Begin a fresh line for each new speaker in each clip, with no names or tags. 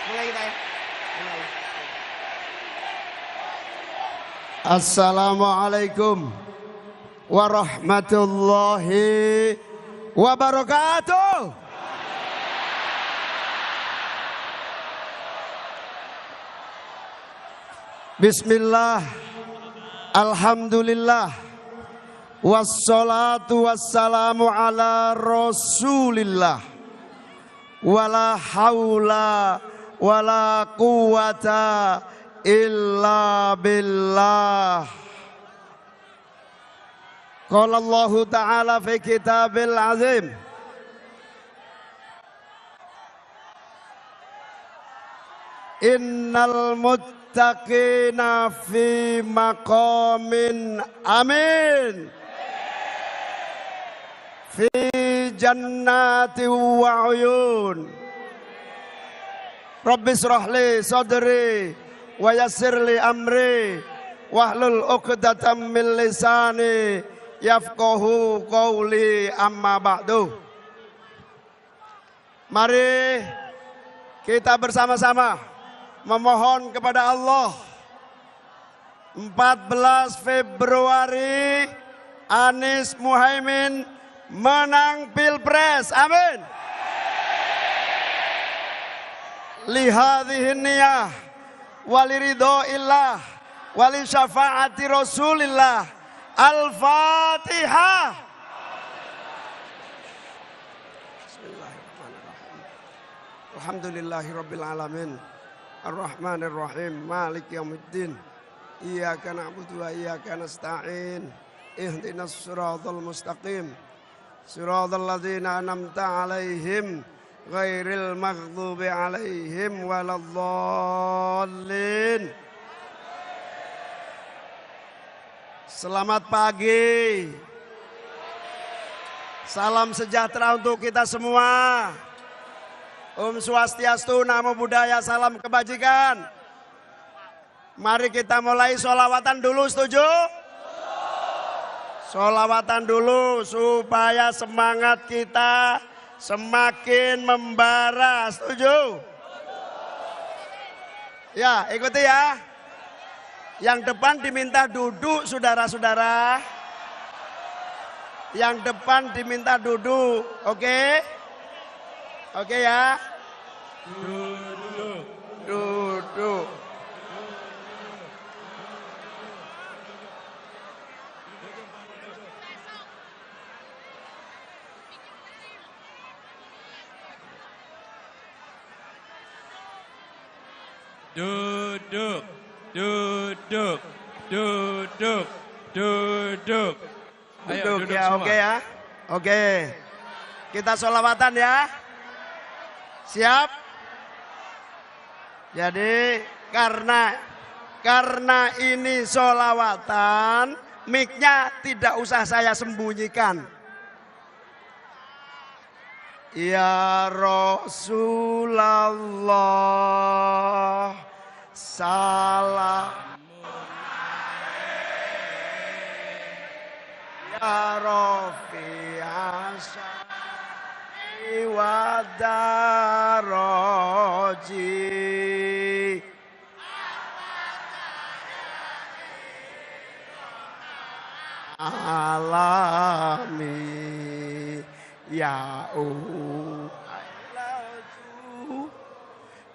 Mulai kita ya. Mulai.
Assalamualaikum warahmatullahi wabarakatuh. Bismillah, alhamdulillah, wassalatu wassalamu ala rasulillah, wala hawla wala quwata illa billah. Qala Allah ta'ala fi kitabil azim, innal muttaqina fi maqamin amin, fi jannati wa uyun. Rabbi shrah li sadri wa yassir li amri wahlul 'uqdatam min lisani yafqahu qawli, amma ba'du. Mari kita bersama-sama memohon kepada Allah. 14 Februari Anies Muhaimin menang Pilpres, amin. Lihadhihi niyah waliridhoillah wali syafaati rasulillah. Al-Fatihah. Bismillahirrahmanirrahim. Alhamdulillahi rabbil alamin, arrahmanir rahim, maliki yaumiddin, iyyaka na'budu wa iyyaka nasta'in, ihdinas siratal mustaqim, siratal ladzina an'amta 'alaihim ghairil maghdubi 'alaihim waladdallin. Selamat pagi. Salam sejahtera untuk kita semua. Om Swastiastu, Namo Buddhaya, salam kebajikan. Mari kita mulai sholawatan dulu, setuju? Sholawatan dulu supaya semangat kita semakin membara, setuju? Ya, ikuti ya. Yang depan diminta duduk, saudara-saudara. Yang depan diminta duduk, oke? Oke ya. Duduk. Duduk.
Duduk, duduk, duduk, duduk. Ayo,
Duduk
duduk
ya,
semua.
oke ya. Oke. Kita sholawatan ya. Siap? Jadi karena ini sholawatan, Mic-nya tidak usah saya sembunyikan. Ya Rasulullah, salam. Ya Rafi asyai wa daraji. Alami ya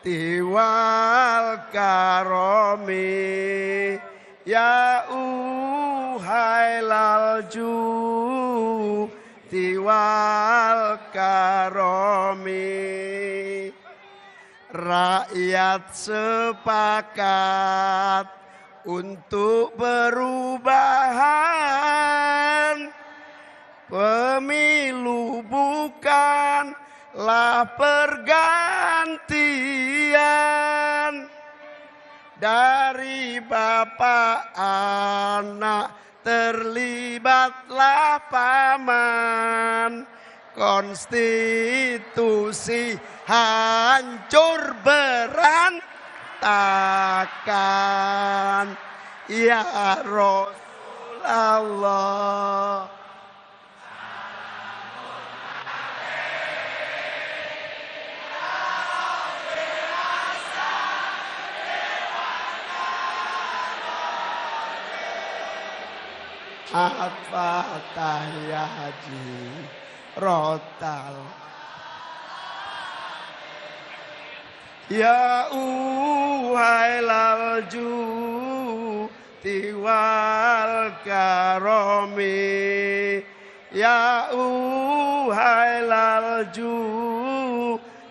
tiwal karomi ya hailal ju tiwal karomi. Rakyat sepakat untuk perubahan. Pemilu bukanlah pergantian. Dari bapak anak terlibatlah paman. Konstitusi hancur berantakan. Ya Rasulullah, At-Fatah ya Haji Rotal. Ya hailal ju tiwal karomi. Ya hailal ju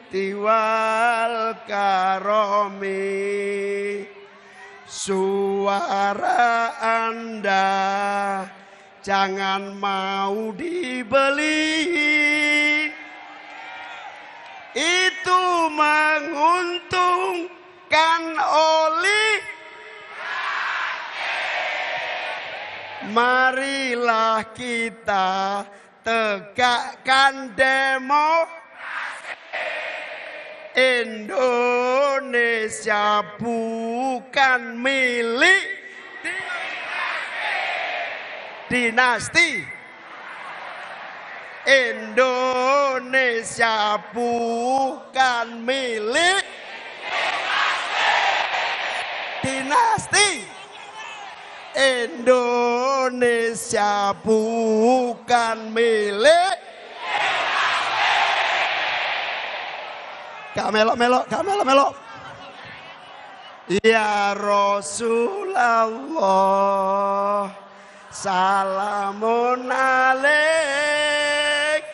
tiwal karomi. Suara Anda jangan mau dibeli. Itu menguntungkan oli. Marilah kita tegakkan demokrasi. Indonesia bukan milik dinasti. Indonesia bukan milik dinasti. Indonesia bukan milik. Gak melok-melok, gak melok-melok. Ya Rasulullah, salamun alaik.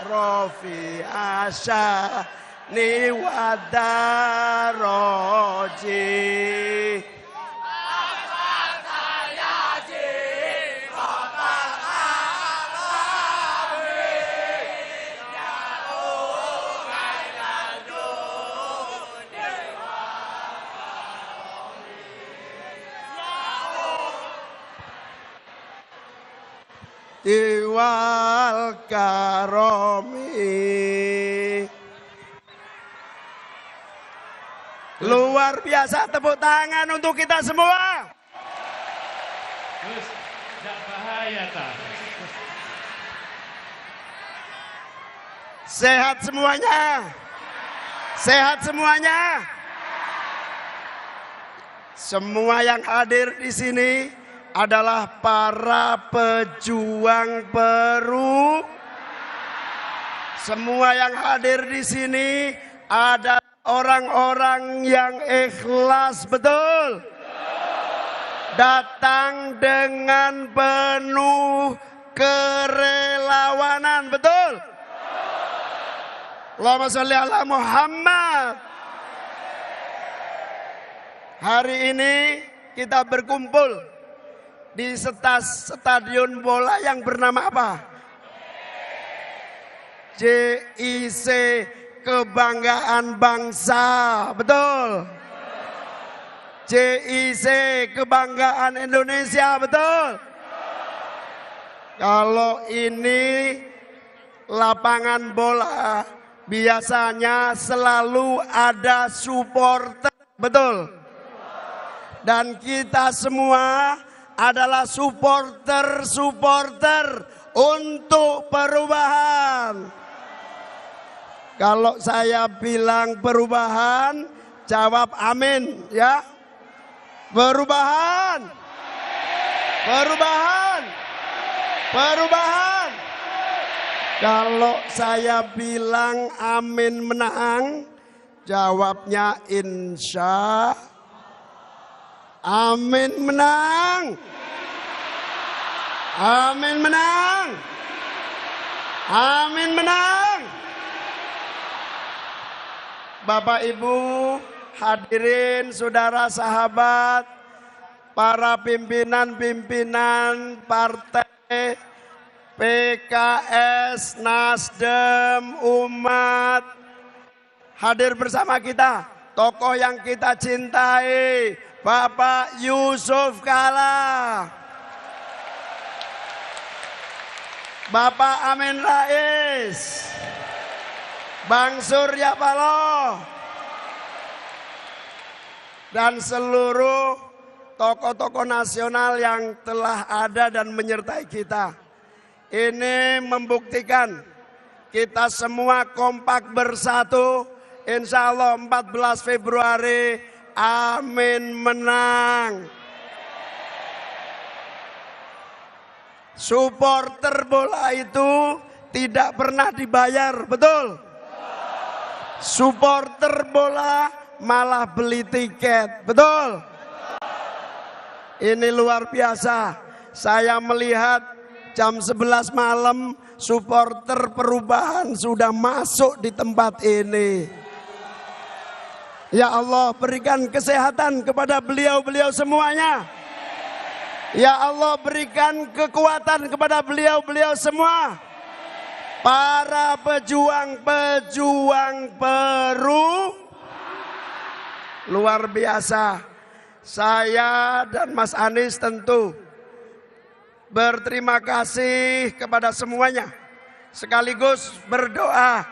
Rafi asya ni wadaroji. Tiwal karomi. Luar biasa, tepuk tangan untuk kita semua.
Terus, tidak bahaya tak?
Sehat semuanya. Sehat semuanya. Semua yang hadir di sini adalah para pejuang Semua yang hadir di sini ada orang-orang yang ikhlas, betul. Datang dengan penuh kerelawanan, betul. Allahumma sholli ala Muhammad. Hari ini kita berkumpul di stadion bola yang bernama apa? JIC, Kebanggaan Bangsa, betul. JIC kebanggaan Indonesia, betul? Kalau ini lapangan bola biasanya selalu ada supporter, betul? Dan kita semua adalah supporter untuk perubahan. Kalau saya bilang perubahan, jawab amin ya. Perubahan. Perubahan. Perubahan. Kalau saya bilang amin menang, jawabnya insya. Amin menang. Amin menang. Amin menang. Bapak Ibu hadirin, saudara sahabat, para pimpinan-pimpinan partai PKS, Nasdem, Umat, hadir bersama kita, tokoh yang kita cintai, Bapak Yusuf Kalla, Bapak Amin Rais, Bang Surya Paloh, dan seluruh tokoh-tokoh nasional yang telah ada dan menyertai kita. Ini membuktikan kita semua kompak bersatu. Insya Allah 14 Februari, amin menang. Supporter bola itu tidak pernah dibayar, betul? Supporter bola malah beli tiket, betul? Ini luar biasa. Saya melihat jam 11 malam supporter perubahan sudah masuk di tempat ini. Ya Allah, berikan kesehatan kepada beliau-beliau semuanya. Ya Allah, berikan kekuatan kepada beliau-beliau semua. Para pejuang-pejuang luar biasa. Saya dan Mas Anies tentu berterima kasih kepada semuanya. Sekaligus berdoa,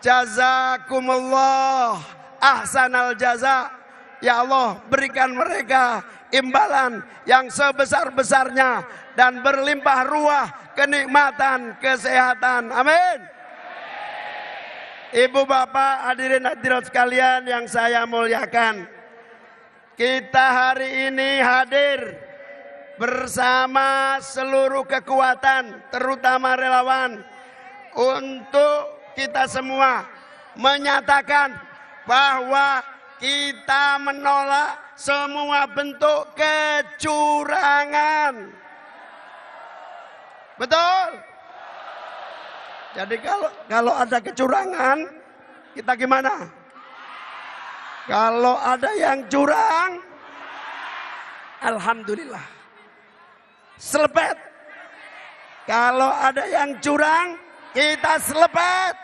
jazakumullah ahsanal jaza. Ya Allah, berikan mereka imbalan yang sebesar-besarnya dan berlimpah ruah kenikmatan kesehatan. Amin. Ibu bapak hadirin hadirat sekalian yang saya muliakan, kita hari ini hadir bersama seluruh kekuatan, terutama relawan, untuk kita semua menyatakan bahwa kita menolak semua bentuk kecurangan. Betul? Jadi kalau ada kecurangan, kita gimana? Kalau ada yang curang, alhamdulillah, selepet. Kalau ada yang curang, kita selepet.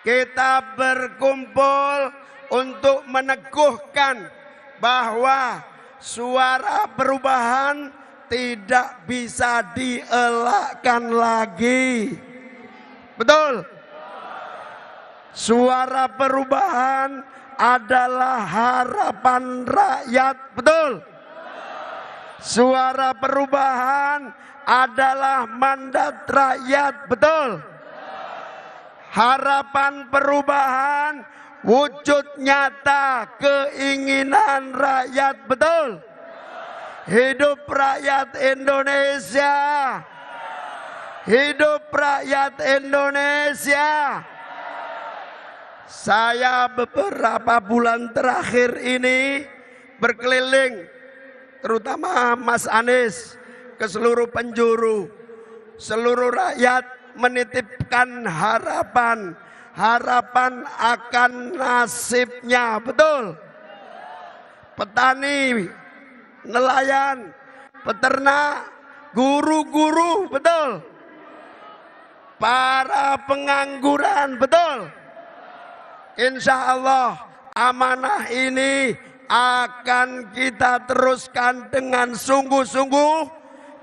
Kita berkumpul untuk meneguhkan bahwa suara perubahan tidak bisa dielakkan lagi. Betul? Suara perubahan adalah harapan rakyat. Betul? Suara perubahan adalah mandat rakyat. Betul? Harapan perubahan wujud nyata keinginan rakyat. Betul? Hidup rakyat Indonesia. Hidup rakyat Indonesia. Saya beberapa bulan terakhir ini berkeliling, terutama Mas Anies, ke seluruh penjuru. Seluruh rakyat menitipkan harapan. Harapan akan nasibnya. Betul? Petani, nelayan, peternak, guru-guru, betul? Para pengangguran, betul? Insya Allah amanah ini akan kita teruskan dengan sungguh-sungguh,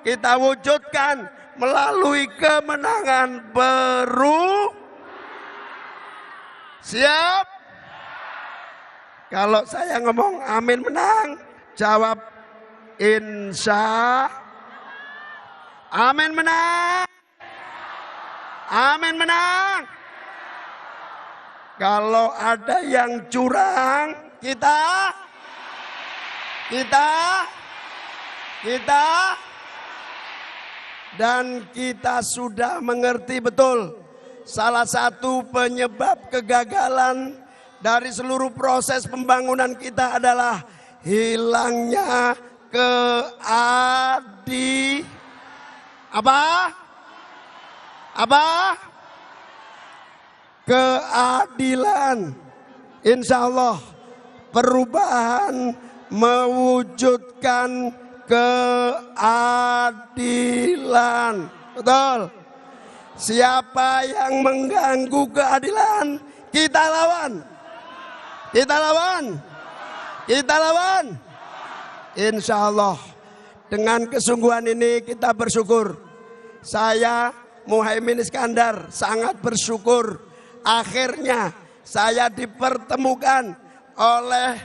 kita wujudkan melalui kemenangan Siap? Kalau saya ngomong amin menang, jawab insya. Amin menang. Amin menang. Kalau ada yang curang, kita dan kita sudah mengerti betul salah satu penyebab kegagalan dari seluruh proses pembangunan kita adalah hilangnya keadilan. Insya Allah perubahan mewujudkan keadilan. Betul. Siapa yang mengganggu keadilan, kita lawan. Kita lawan. Kita lawan. Insya Allah dengan kesungguhan ini kita bersyukur. Saya Muhaimin Iskandar sangat bersyukur. Akhirnya saya dipertemukan oleh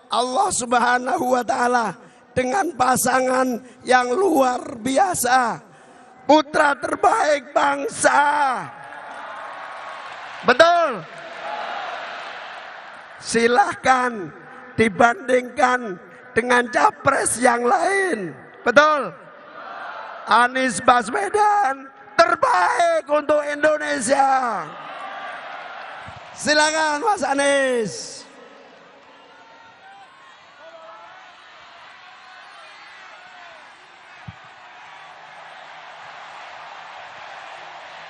Allah Subhanahu wa Ta'ala dengan pasangan yang luar biasa. Putra terbaik bangsa. Betul. Silahkan dibandingkan dengan capres yang lain. Betul. Anies Baswedan terbaik untuk Indonesia. Silakan Mas Anies.